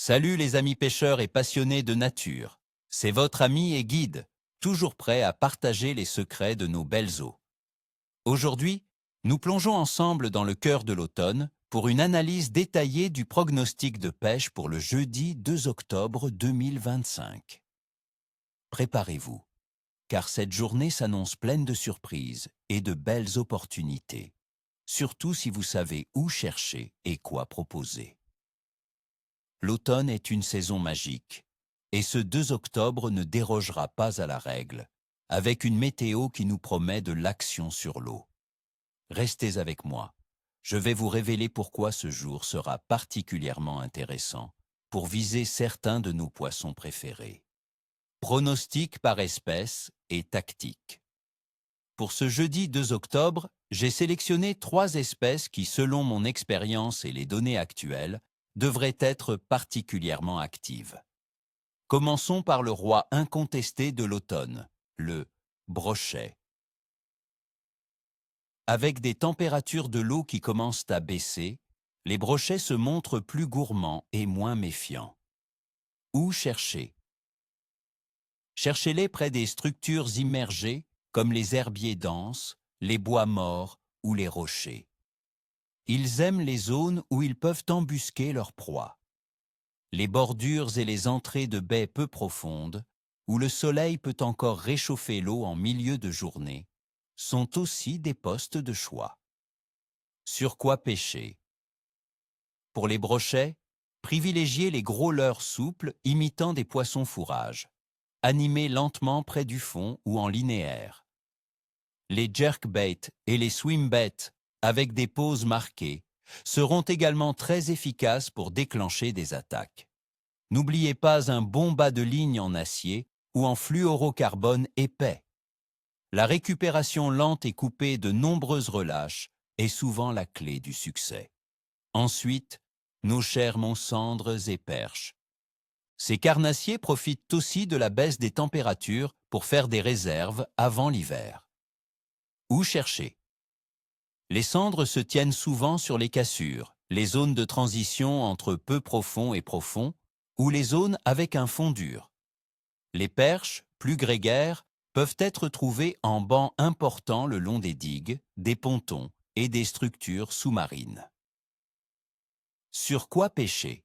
Salut les amis pêcheurs et passionnés de nature. C'est votre ami et guide, toujours prêt à partager les secrets de nos belles eaux. Aujourd'hui, nous plongeons ensemble dans le cœur de l'automne pour une analyse détaillée du prognostic de pêche pour le jeudi 2 octobre 2025. Préparez-vous, car cette journée s'annonce pleine de surprises et de belles opportunités, surtout si vous savez où chercher et quoi proposer. L'automne est une saison magique, et ce 2 octobre ne dérogera pas à la règle, avec une météo qui nous promet de l'action sur l'eau. Restez avec moi, je vais vous révéler pourquoi ce jour sera particulièrement intéressant pour viser certains de nos poissons préférés. Pronostic par espèce et tactique. Pour ce jeudi 2 octobre, j'ai sélectionné 3 espèces qui, selon mon expérience et les données actuelles, devraient être particulièrement actives. Commençons par le roi incontesté de l'automne, le brochet. Avec des températures de l'eau qui commencent à baisser, les brochets se montrent plus gourmands et moins méfiants. Où chercher? Cherchez-les près des structures immergées comme les herbiers denses, les bois morts ou les rochers. Ils aiment les zones où ils peuvent embusquer leur proie. Les bordures et les entrées de baies peu profondes, où le soleil peut encore réchauffer l'eau en milieu de journée, sont aussi des postes de choix. Sur quoi pêcher? Pour les brochets, privilégiez les gros leurres souples imitant des poissons fourrages, animés lentement près du fond ou en linéaire. Les jerkbaits et les swimbaits, avec des pauses marquées, seront également très efficaces pour déclencher des attaques. N'oubliez pas un bon bas de ligne en acier ou en fluorocarbone épais. La récupération lente et coupée de nombreuses relâches est souvent la clé du succès. Ensuite, nos chers monsandres et perches. Ces carnassiers profitent aussi de la baisse des températures pour faire des réserves avant l'hiver. Où chercher? Les cendres se tiennent souvent sur les cassures, les zones de transition entre peu profond et profond, ou les zones avec un fond dur. Les perches, plus grégaires, peuvent être trouvées en bancs importants le long des digues, des pontons et des structures sous-marines. Sur quoi pêcher?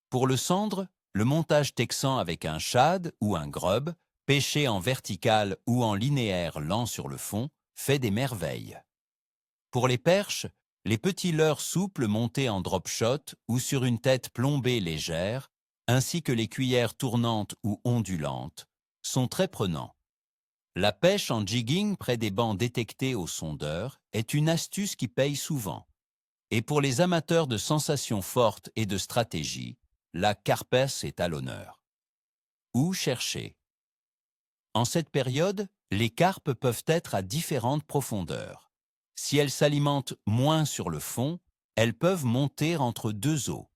Pour le cendre, le montage texan avec un shad ou un grub, pêché en vertical ou en linéaire lent sur le fond, fait des merveilles. Pour les perches, les petits leurres souples montés en drop shot ou sur une tête plombée légère, ainsi que les cuillères tournantes ou ondulantes, sont très prenants. La pêche en jigging près des bancs détectés au sondeur est une astuce qui paye souvent. Et pour les amateurs de sensations fortes et de stratégie, la carpes est à l'honneur. Où chercher? En cette période, les carpes peuvent être à différentes profondeurs. Si elles s'alimentent moins sur le fond, elles peuvent monter entre deux eaux.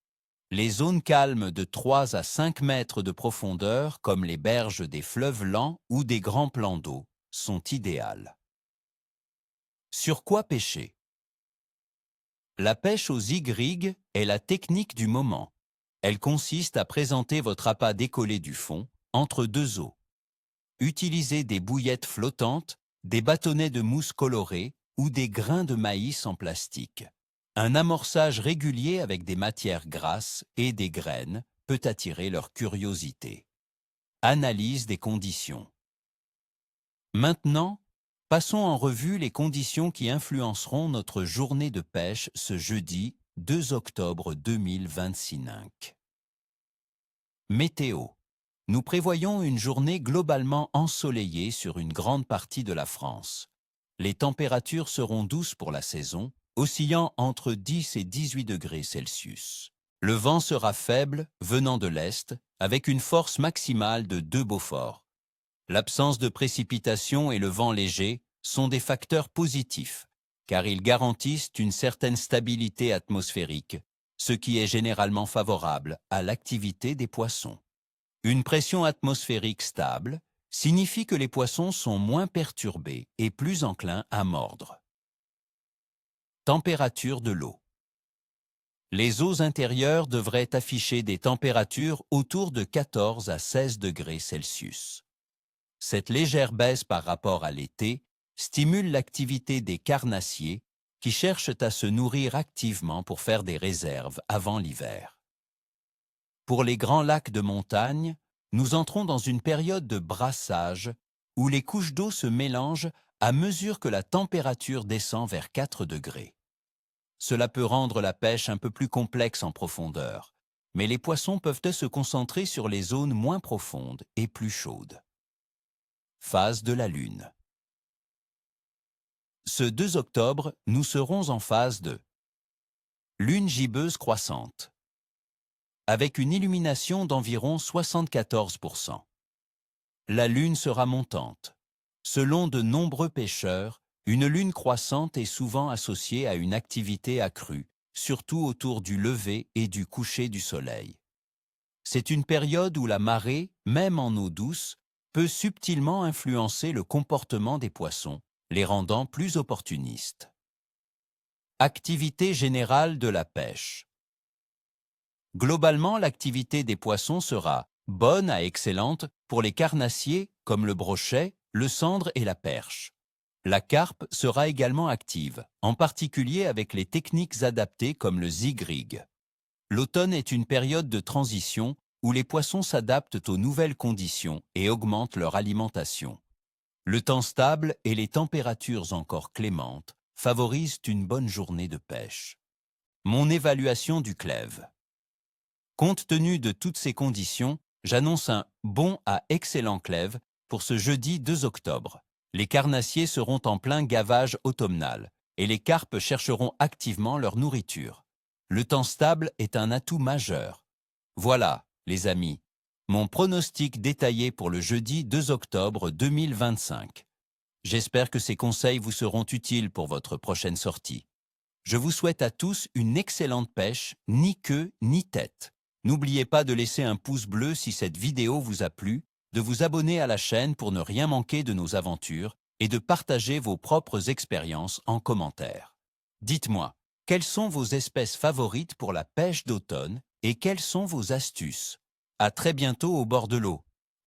Les zones calmes de 3 à 5 mètres de profondeur, comme les berges des fleuves lents ou des grands plans d'eau, sont idéales. Sur quoi pêcher? La pêche aux zig-rig est la technique du moment. Elle consiste à présenter votre appât décollé du fond, entre deux eaux. Utilisez des bouillettes flottantes, des bâtonnets de mousse colorée ou des grains de maïs en plastique. Un amorçage régulier avec des matières grasses et des graines peut attirer leur curiosité. Analyse des conditions. Maintenant, passons en revue les conditions qui influenceront notre journée de pêche ce jeudi 2 octobre 2025. Météo. Nous prévoyons une journée globalement ensoleillée sur une grande partie de la France. Les températures seront douces pour la saison, oscillant entre 10 et 18 degrés Celsius. Le vent sera faible, venant de l'est, avec une force maximale de 2 Beaufort. L'absence de précipitations et le vent léger sont des facteurs positifs, car ils garantissent une certaine stabilité atmosphérique, ce qui est généralement favorable à l'activité des poissons. Une pression atmosphérique stable signifie que les poissons sont moins perturbés et plus enclins à mordre. Température de l'eau. Les eaux intérieures devraient afficher des températures autour de 14 à 16 degrés Celsius. Cette légère baisse par rapport à l'été stimule l'activité des carnassiers qui cherchent à se nourrir activement pour faire des réserves avant l'hiver. Pour les grands lacs de montagne, nous entrons dans une période de brassage où les couches d'eau se mélangent à mesure que la température descend vers 4 degrés. Cela peut rendre la pêche un peu plus complexe en profondeur, mais les poissons peuvent se concentrer sur les zones moins profondes et plus chaudes. Phase de la Lune. Ce 2 octobre, nous serons en phase de lune gibbeuse croissante, avec une illumination d'environ 74%. La lune sera montante. Selon de nombreux pêcheurs, une lune croissante est souvent associée à une activité accrue, surtout autour du lever et du coucher du soleil. C'est une période où la marée, même en eau douce, peut subtilement influencer le comportement des poissons, les rendant plus opportunistes. Activité générale de la pêche. Globalement, l'activité des poissons sera bonne à excellente pour les carnassiers comme le brochet, le sandre et la perche. La carpe sera également active, en particulier avec les techniques adaptées comme le zig-rig. L'automne est une période de transition où les poissons s'adaptent aux nouvelles conditions et augmentent leur alimentation. Le temps stable et les températures encore clémentes favorisent une bonne journée de pêche. Mon évaluation du clève. Compte tenu de toutes ces conditions, j'annonce un bon à excellent clève pour ce jeudi 2 octobre. Les carnassiers seront en plein gavage automnal et les carpes chercheront activement leur nourriture. Le temps stable est un atout majeur. Voilà, les amis, mon pronostic détaillé pour le jeudi 2 octobre 2025. J'espère que ces conseils vous seront utiles pour votre prochaine sortie. Je vous souhaite à tous une excellente pêche, ni queue ni tête. N'oubliez pas de laisser un pouce bleu si cette vidéo vous a plu, de vous abonner à la chaîne pour ne rien manquer de nos aventures et de partager vos propres expériences en commentaire. Dites-moi, quelles sont vos espèces favorites pour la pêche d'automne et quelles sont vos astuces? À très bientôt au bord de l'eau.